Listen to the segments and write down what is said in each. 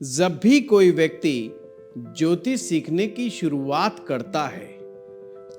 जब भी कोई व्यक्ति ज्योतिष सीखने की शुरुआत करता है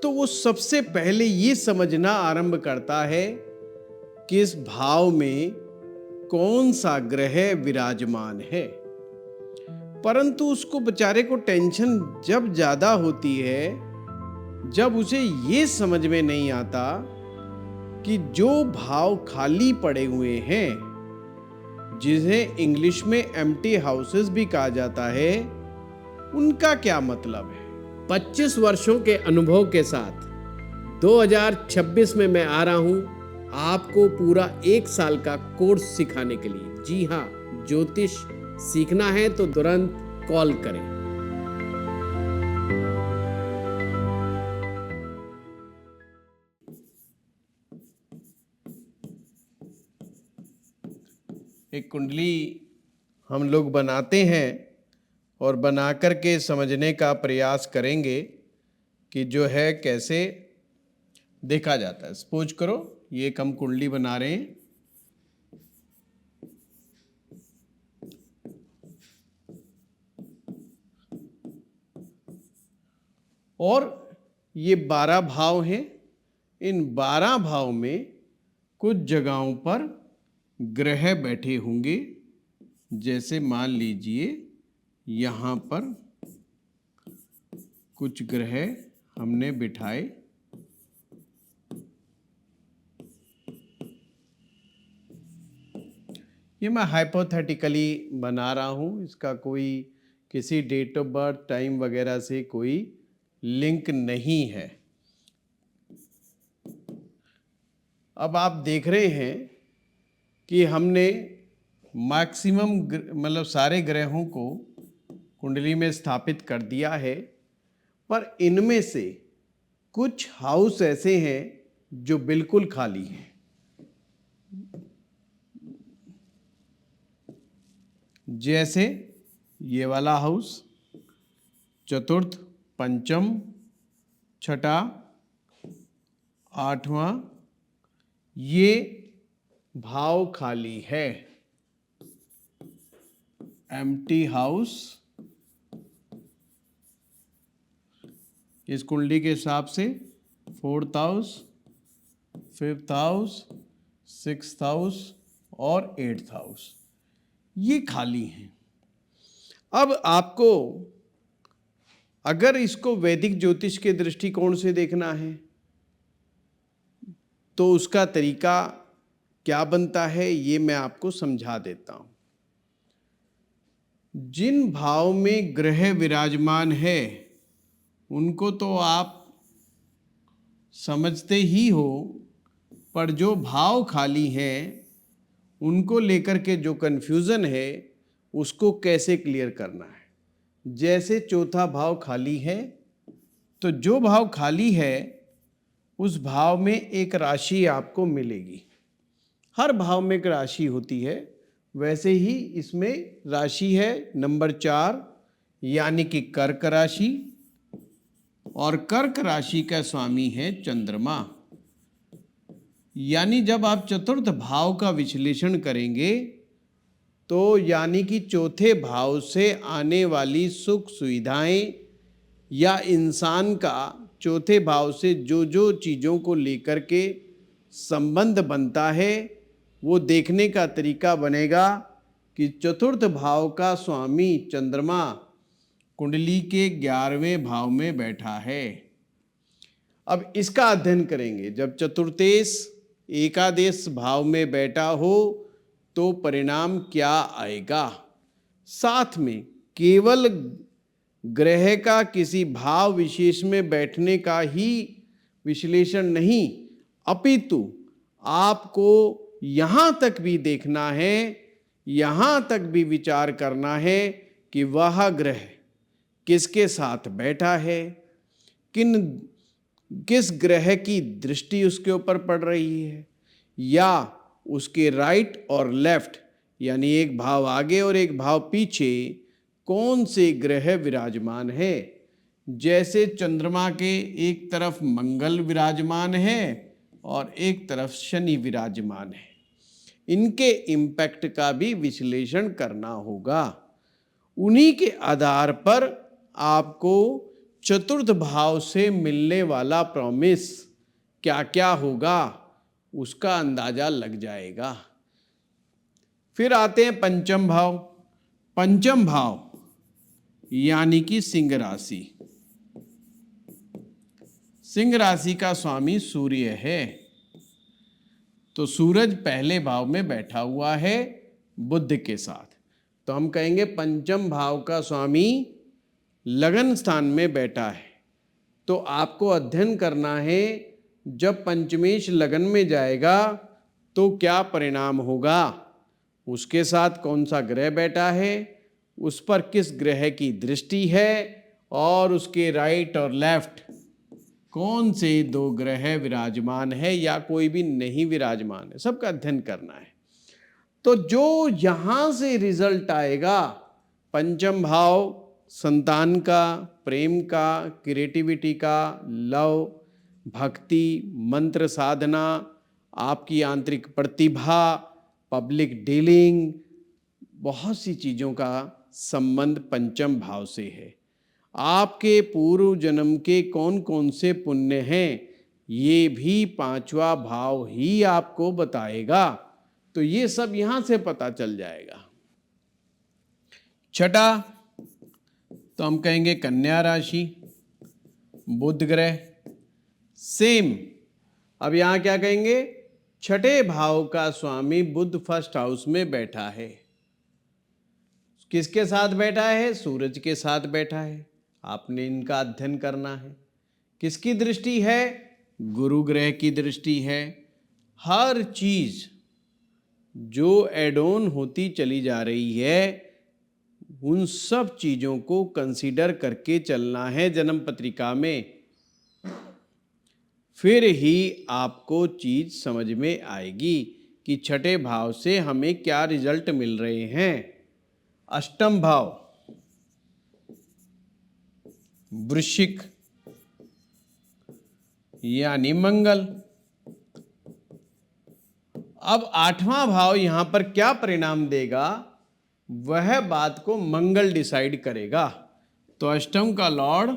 तो वो सबसे पहले ये समझना आरंभ करता है कि इस भाव में कौन सा ग्रह विराजमान है। परंतु उसको बेचारे को टेंशन जब ज्यादा होती है जब उसे ये समझ में नहीं आता कि जो भाव खाली पड़े हुए हैं, जिन्हें इंग्लिश में एम्प्टी हाउसेस भी कहा जाता है, उनका क्या मतलब है। 25 वर्षों के अनुभव के साथ 2026 में मैं आ रहा हूं आपको पूरा 1 साल का कोर्स सिखाने के लिए। जी हाँ, ज्योतिष सीखना है तो तुरंत कॉल करें। एक कुंडली हम लोग बनाते हैं और बना करके समझने का प्रयास करेंगे कि जो है कैसे देखा जाता है। सपोज करो ये एक हम कुंडली बना रहे हैं, और ये 12 भाव हैं। इन 12 भाव में कुछ जगहों पर ग्रह बैठे होंगे। जैसे मान लीजिए यहाँ पर कुछ ग्रह हमने बिठाए, ये मैं हाइपोथेटिकली बना रहा हूँ, इसका कोई किसी डेट ऑफ बर्थ टाइम वगैरह से कोई लिंक नहीं है। अब आप देख रहे हैं कि हमने मैक्सिमम मतलब सारे ग्रहों को कुंडली में स्थापित कर दिया है, पर इनमें से कुछ हाउस ऐसे हैं जो बिल्कुल खाली हैं। जैसे ये वाला हाउस, चतुर्थ, पंचम, छठा, आठवां, ये भाव खाली है, एम्प्टी हाउस। इस कुंडली के हिसाब से 4th house, 5th house, 6th house और 8th हाउस ये खाली हैं। अब आपको अगर इसको वैदिक ज्योतिष के दृष्टिकोण से देखना है तो उसका तरीका क्या बनता है ये मैं आपको समझा देता हूं। जिन भाव में ग्रह विराजमान है उनको तो आप समझते ही हो, पर जो भाव खाली हैं उनको लेकर के जो कन्फ्यूज़न है उसको कैसे क्लियर करना है। जैसे चौथा भाव खाली है तो जो भाव खाली है उस भाव में एक राशि आपको मिलेगी। हर भाव में एक राशि होती है, वैसे ही इसमें राशि है नंबर 4 यानी कि कर्क राशि, और कर्क राशि का स्वामी है चंद्रमा। यानी जब आप चतुर्थ भाव का विश्लेषण करेंगे तो यानी कि चौथे भाव से आने वाली सुख सुविधाएं या इंसान का चौथे भाव से जो जो चीज़ों को लेकर के संबंध बनता है वो देखने का तरीका बनेगा कि चतुर्थ भाव का स्वामी चंद्रमा कुंडली के 11वें भाव में बैठा है। अब इसका अध्ययन करेंगे। जब चतुर्थेश एकादश भाव में बैठा हो तो परिणाम क्या आएगा। साथ में केवल ग्रह का किसी भाव विशेष में बैठने का ही विश्लेषण नहीं, अपितु आपको यहाँ तक भी देखना है, यहाँ तक भी विचार करना है कि वह ग्रह किसके साथ बैठा है, किस ग्रह की दृष्टि उसके ऊपर पड़ रही है, या उसके राइट और लेफ्ट यानी एक भाव आगे और एक भाव पीछे कौन से ग्रह विराजमान है। जैसे चंद्रमा के एक तरफ मंगल विराजमान है और एक तरफ शनि विराजमान है, इनके इम्पैक्ट का भी विश्लेषण करना होगा। उन्हीं के आधार पर आपको चतुर्थ भाव से मिलने वाला प्रॉमिस क्या क्या होगा उसका अंदाजा लग जाएगा। फिर आते हैं पंचम भाव। पंचम भाव यानी कि सिंह राशि। सिंह राशि का स्वामी सूर्य है, तो सूरज पहले भाव में बैठा हुआ है बुध के साथ, तो हम कहेंगे पंचम भाव का स्वामी लगन स्थान में बैठा है। तो आपको अध्ययन करना है, जब पंचमेश लगन में जाएगा तो क्या परिणाम होगा, उसके साथ कौन सा ग्रह बैठा है, उस पर किस ग्रह की दृष्टि है, और उसके राइट और लेफ्ट कौन से दो ग्रह विराजमान है या कोई भी नहीं विराजमान है, सबका अध्ययन करना है। तो जो यहाँ से रिजल्ट आएगा, पंचम भाव संतान का, प्रेम का, क्रिएटिविटी का, लव, भक्ति, मंत्र साधना, आपकी आंतरिक प्रतिभा, पब्लिक डीलिंग, बहुत सी चीज़ों का संबंध पंचम भाव से है। आपके पूर्व जन्म के कौन कौन से पुण्य हैं, ये भी पांचवा भाव ही आपको बताएगा। तो ये सब यहाँ से पता चल जाएगा। छठा, तो हम कहेंगे कन्या राशि, बुध ग्रह सेम। अब यहाँ क्या कहेंगे, छठे भाव का स्वामी बुध फर्स्ट हाउस में बैठा है। किसके साथ बैठा है, सूरज के साथ बैठा है। आपने इनका अध्ययन करना है। किसकी दृष्टि है, गुरु ग्रह की दृष्टि है। हर चीज जो एड ऑन होती चली जा रही है, उन सब चीजों को कंसीडर करके चलना है जन्म पत्रिका में, फिर ही आपको चीज समझ में आएगी कि छठे भाव से हमें क्या रिजल्ट मिल रहे हैं। अष्टम भाव वृश्चिक यानी मंगल। अब आठवां भाव यहां पर क्या परिणाम देगा, वह बात को मंगल डिसाइड करेगा। तो अष्टम का लॉर्ड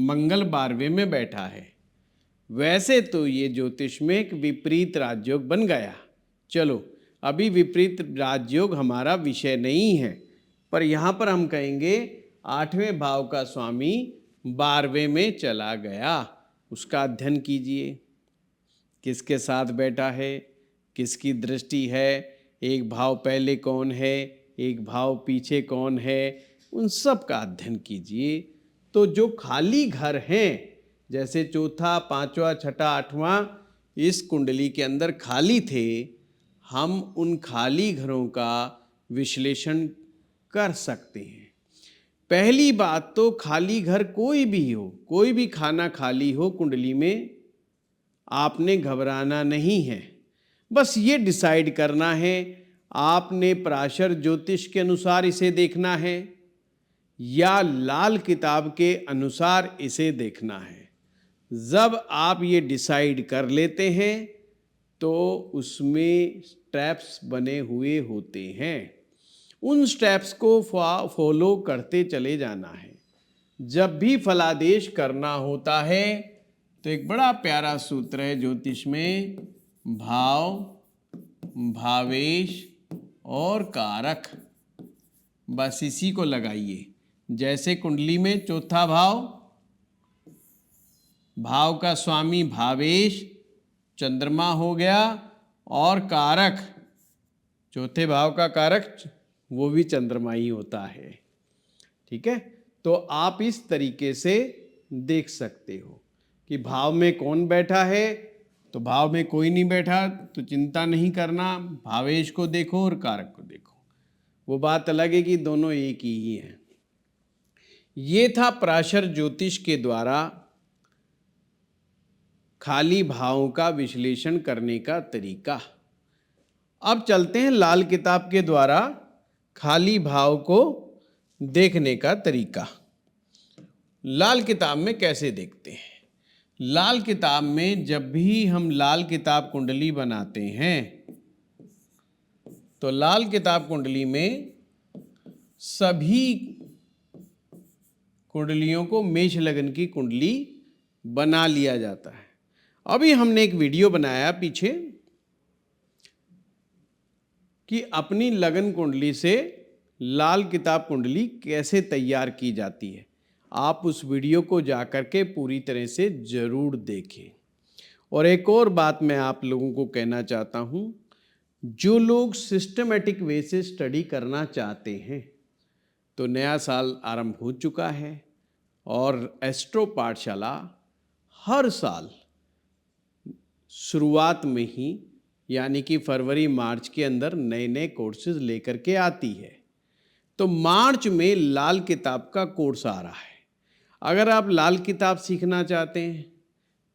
मंगल 12वें में बैठा है। वैसे तो ये ज्योतिष में एक विपरीत राजयोग बन गया। चलो, अभी विपरीत राजयोग हमारा विषय नहीं है, पर यहाँ पर हम कहेंगे आठवें भाव का स्वामी 12वें में चला गया। उसका अध्ययन कीजिए, किसके साथ बैठा है, किसकी दृष्टि है, एक भाव पहले कौन है, एक भाव पीछे कौन है, उन सब का अध्ययन कीजिए। तो जो खाली घर हैं, जैसे चौथा, पांचवा, छठा, आठवां इस कुंडली के अंदर खाली थे, हम उन खाली घरों का विश्लेषण कर सकते हैं। पहली बात तो खाली घर कोई भी हो, कोई भी खाना खाली हो कुंडली में, आपने घबराना नहीं है। बस ये डिसाइड करना है, आपने पराशर ज्योतिष के अनुसार इसे देखना है या लाल किताब के अनुसार इसे देखना है। जब आप ये डिसाइड कर लेते हैं तो उसमें स्टेप्स बने हुए होते हैं, उन स्टेप्स को फॉलो करते चले जाना है। जब भी फलादेश करना होता है तो एक बड़ा प्यारा सूत्र है ज्योतिष में, भाव, भावेश और कारक, बस इसी को लगाइए। जैसे कुंडली में चौथा भाव, भाव का स्वामी भावेश चंद्रमा हो गया, और कारक, चौथे भाव का कारक वो भी चंद्रमा ही होता है। ठीक है, तो आप इस तरीके से देख सकते हो कि भाव में कौन बैठा है। तो भाव में कोई नहीं बैठा तो चिंता नहीं करना, भावेश को देखो और कारक को देखो, वो बात अलग है कि दोनों एक ही हैं। ये था पराशर ज्योतिष के द्वारा खाली भावों का विश्लेषण करने का तरीका। अब चलते हैं लाल किताब के द्वारा खाली भाव को देखने का तरीका। लाल किताब में कैसे देखते हैं? लाल किताब में जब भी हम लाल किताब कुंडली बनाते हैं तो लाल किताब कुंडली में सभी कुंडलियों को मेष लगन की कुंडली बना लिया जाता है। अभी हमने एक वीडियो बनाया पीछे कि अपनी लगन कुंडली से लाल किताब कुंडली कैसे तैयार की जाती है। आप उस वीडियो को जाकर के पूरी तरह से ज़रूर देखें। और एक और बात मैं आप लोगों को कहना चाहता हूँ, जो लोग सिस्टमेटिक वे से स्टडी करना चाहते हैं, तो नया साल आरंभ हो चुका है और एस्ट्रो पाठशाला हर साल शुरुआत में ही यानी कि फरवरी मार्च के अंदर नए नए कोर्सेज लेकर के आती है। तो मार्च में लाल किताब का कोर्स आ रहा है। अगर आप लाल किताब सीखना चाहते हैं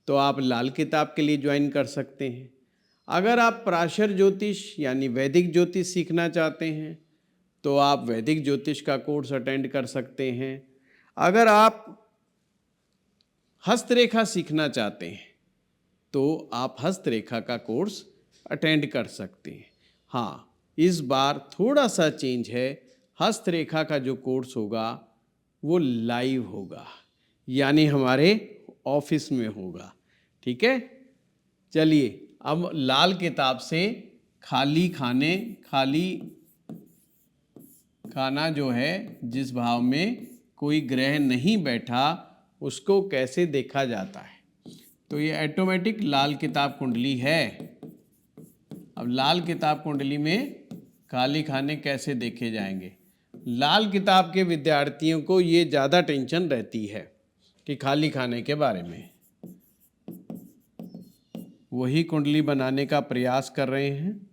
तो आप लाल किताब के लिए ज्वाइन कर सकते हैं। अगर आप पराशर ज्योतिष यानी वैदिक ज्योतिष सीखना चाहते हैं तो आप वैदिक ज्योतिष का कोर्स अटेंड कर सकते हैं। अगर आप हस्तरेखा सीखना चाहते हैं तो आप हस्तरेखा का कोर्स अटेंड कर सकते हैं। हाँ, इस बार थोड़ा सा चेंज है। हस्तरेखा का जो कोर्स होगा वो लाइव होगा, यानी हमारे ऑफिस में होगा। ठीक है, चलिए अब लाल किताब से खाली खाना जो है, जिस भाव में कोई ग्रह नहीं बैठा, उसको कैसे देखा जाता है। तो ये ऑटोमेटिक लाल किताब कुंडली है। अब लाल किताब कुंडली में खाली खाने कैसे देखे जाएंगे। लाल किताब के विद्यार्थियों को ये ज़्यादा टेंशन रहती है कि खाली खाने के बारे में। वही कुंडली बनाने का प्रयास कर रहे हैं।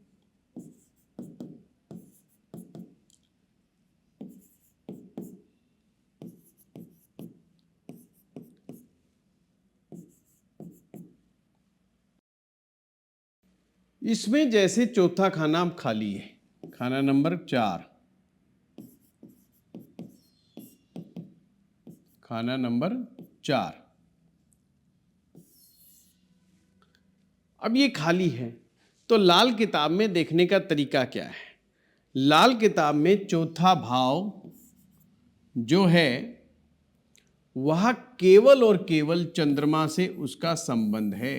इसमें जैसे चौथा खाना अब खाली है, खाना नंबर 4, खाना नंबर 4। अब ये खाली है, तो लाल किताब में देखने का तरीका क्या है। लाल किताब में चौथा भाव जो है वह केवल और केवल चंद्रमा से उसका संबंध है।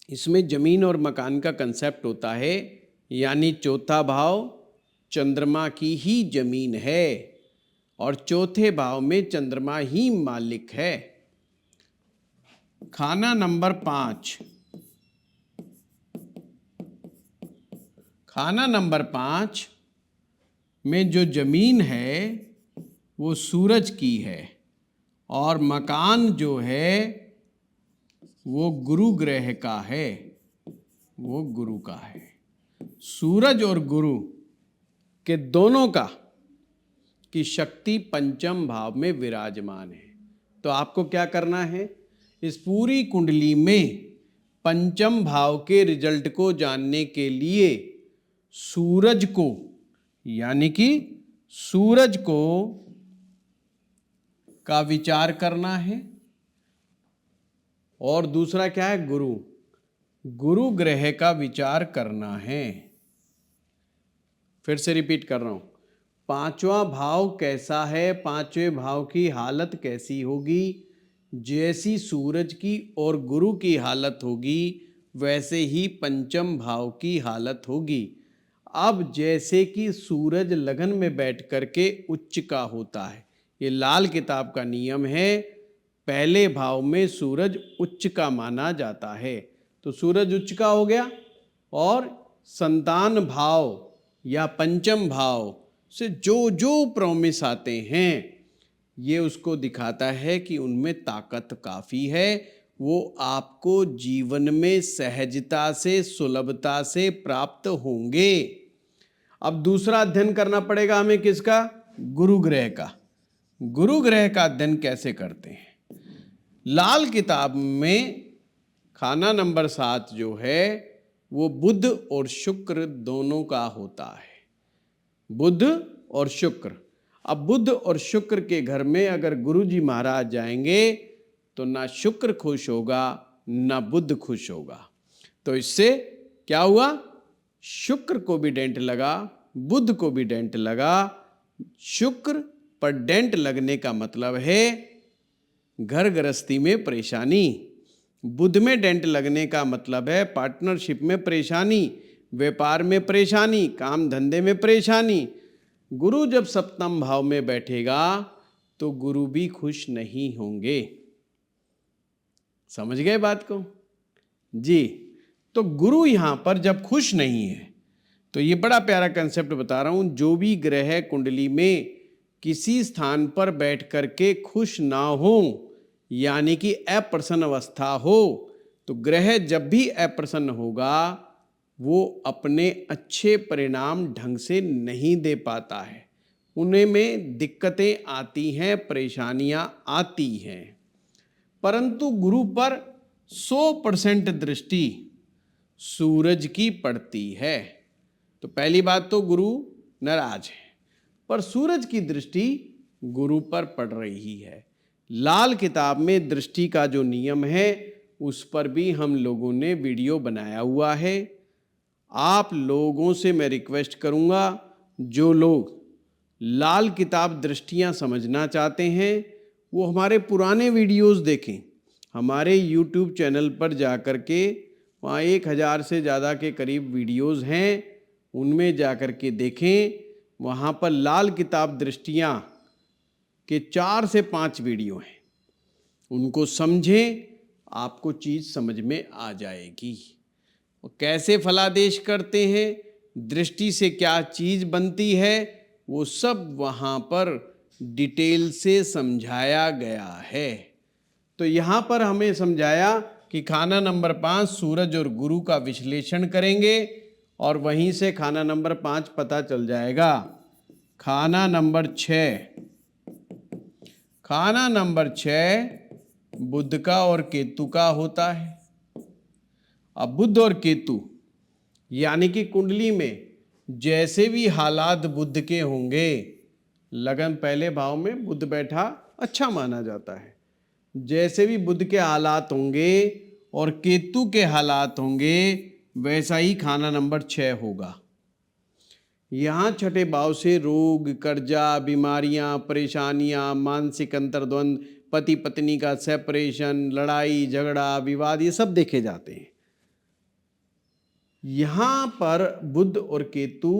इसमें जमीन और मकान का कंसेप्ट होता है, यानी चौथा भाव चंद्रमा की ही जमीन है और चौथे भाव में चंद्रमा ही मालिक है। खाना नंबर 5, खाना नंबर 5 में जो जमीन है वो सूरज की है और मकान जो है वो गुरु ग्रह का है, वो गुरु का है। सूरज और गुरु के दोनों का की शक्ति पंचम भाव में विराजमान है। तो आपको क्या करना है, इस पूरी कुंडली में पंचम भाव के रिजल्ट को जानने के लिए सूरज को, यानी कि सूरज को का विचार करना है। और दूसरा क्या है, गुरु ग्रह का विचार करना है। फिर से रिपीट कर रहा हूं, पांचवा भाव कैसा है, पांचवें भाव की हालत कैसी होगी। जैसी सूरज की और गुरु की हालत होगी वैसे ही पंचम भाव की हालत होगी। अब जैसे कि सूरज लगन में बैठ करके उच्च का होता है, ये लाल किताब का नियम है, पहले भाव में सूरज उच्च का माना जाता है। तो सूरज उच्च का हो गया और संतान भाव या पंचम भाव से जो जो प्रॉमिस आते हैं ये उसको दिखाता है कि उनमें ताकत काफ़ी है, वो आपको जीवन में सहजता से सुलभता से प्राप्त होंगे। अब दूसरा अध्ययन करना पड़ेगा हमें, किसका, गुरु ग्रह का। गुरु ग्रह का अध्ययन कैसे करते हैं। लाल किताब में खाना नंबर 7 जो है वो बुध और शुक्र दोनों का होता है, बुध और शुक्र। अब बुध और शुक्र के घर में अगर गुरुजी महाराज जाएंगे तो ना शुक्र खुश होगा ना बुध खुश होगा। तो इससे क्या हुआ, शुक्र को भी डेंट लगा बुध को भी डेंट लगा। शुक्र पर डेंट लगने का मतलब है घर गृहस्थी में परेशानी। बुध में डेंट लगने का मतलब है पार्टनरशिप में परेशानी, व्यापार में परेशानी, काम धंधे में परेशानी। गुरु जब सप्तम भाव में बैठेगा तो गुरु भी खुश नहीं होंगे। समझ गए बात को जी। तो गुरु यहां पर जब खुश नहीं है, तो ये बड़ा प्यारा कंसेप्ट बता रहा हूं, जो भी ग्रह कुंडली में किसी स्थान पर बैठ करके खुश ना हो, यानी कि अप्रसन्न अवस्था हो, तो ग्रह जब भी अप्रसन्न होगा वो अपने अच्छे परिणाम ढंग से नहीं दे पाता है, उन्हें में दिक्कतें आती हैं, परेशानियां आती हैं। परंतु गुरु पर 100% दृष्टि सूरज की पड़ती है। तो पहली बात तो गुरु नाराज है, पर सूरज की दृष्टि गुरु पर पड़ रही है। लाल किताब में दृष्टि का जो नियम है उस पर भी हम लोगों ने वीडियो बनाया हुआ है। आप लोगों से मैं रिक्वेस्ट करूंगा, जो लोग लाल किताब दृष्टियां समझना चाहते हैं वो हमारे पुराने वीडियोस देखें। हमारे YouTube चैनल पर जाकर के वहाँ 1000 से ज़्यादा के करीब वीडियोस हैं, उनमें जाकर के देखें। वहाँ पर लाल किताब दृष्टियाँ के 4 से 5 वीडियो हैं, उनको समझें, आपको चीज़ समझ में आ जाएगी। और कैसे फलादेश करते हैं, दृष्टि से क्या चीज़ बनती है, वो सब वहाँ पर डिटेल से समझाया गया है। तो यहाँ पर हमें समझाया कि खाना नंबर 5 सूरज और गुरु का विश्लेषण करेंगे और वहीं से खाना नंबर 5 पता चल जाएगा। खाना नंबर 6, खाना नंबर 6 बुध का और केतु का होता है। अब बुध और केतु यानी कि कुंडली में जैसे भी हालात बुध के होंगे, लगन पहले भाव में बुध बैठा अच्छा माना जाता है, जैसे भी बुध के हालात होंगे और केतु के हालात होंगे वैसा ही खाना नंबर 6 होगा। यहाँ छठे भाव से रोग, कर्जा, बीमारियां, परेशानियां, मानसिक अंतर्द्वंद, पति पत्नी का सेपरेशन, लड़ाई झगड़ा, विवाद, ये सब देखे जाते हैं। यहाँ पर बुध और केतु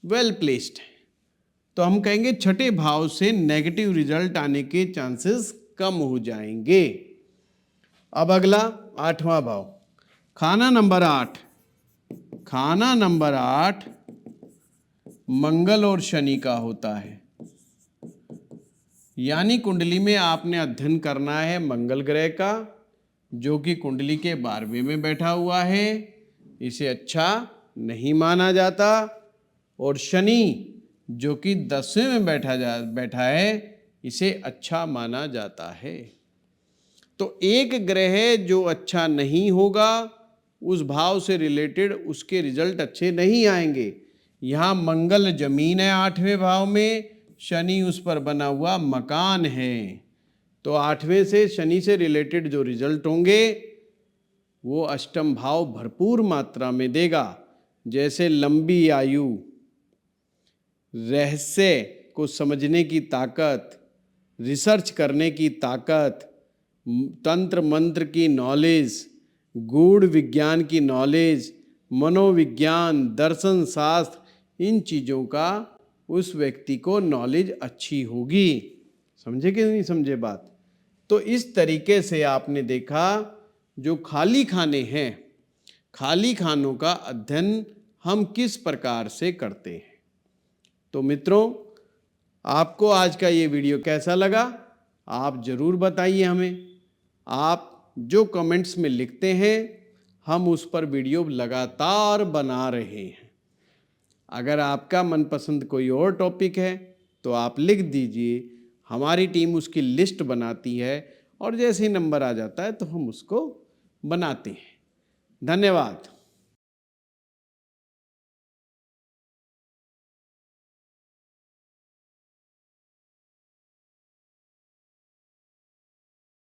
वेल प्लेस्ड है, तो हम कहेंगे छठे भाव से नेगेटिव रिजल्ट आने के चांसेस कम हो जाएंगे। अब अगला 8वां भाव, खाना नंबर 8, खाना नंबर 8 मंगल और शनि का होता है। यानी कुंडली में आपने अध्ययन करना है मंगल ग्रह का, जो कि कुंडली के 12वें में बैठा हुआ है, इसे अच्छा नहीं माना जाता। और शनि जो कि 10वें में बैठा है, इसे अच्छा माना जाता है। तो एक ग्रह जो अच्छा नहीं होगा, उस भाव से रिलेटेड उसके रिजल्ट अच्छे नहीं आएंगे। यहाँ मंगल जमीन है 8वें भाव में, शनि उस पर बना हुआ मकान है, तो 8वें से शनि से रिलेटेड जो रिजल्ट होंगे वो अष्टम भाव भरपूर मात्रा में देगा। जैसे लंबी आयु, रहस्य को समझने की ताकत, रिसर्च करने की ताकत, तंत्र मंत्र की नॉलेज, गूढ़ विज्ञान की नॉलेज, मनोविज्ञान, दर्शन शास्त्र, इन चीज़ों का उस व्यक्ति को नॉलेज अच्छी होगी। समझे कि नहीं समझे बात? तो इस तरीके से आपने देखा जो खाली खाने हैं, खाली खानों का अध्ययन हम किस प्रकार से करते हैं। तो मित्रों, आपको आज का ये वीडियो कैसा लगा आप ज़रूर बताइए हमें। आप जो कमेंट्स में लिखते हैं हम उस पर वीडियो लगातार बना रहे हैं। अगर आपका मनपसंद कोई और टॉपिक है तो आप लिख दीजिए, हमारी टीम उसकी लिस्ट बनाती है और जैसे ही नंबर आ जाता है तो हम उसको बनाते हैं। धन्यवाद।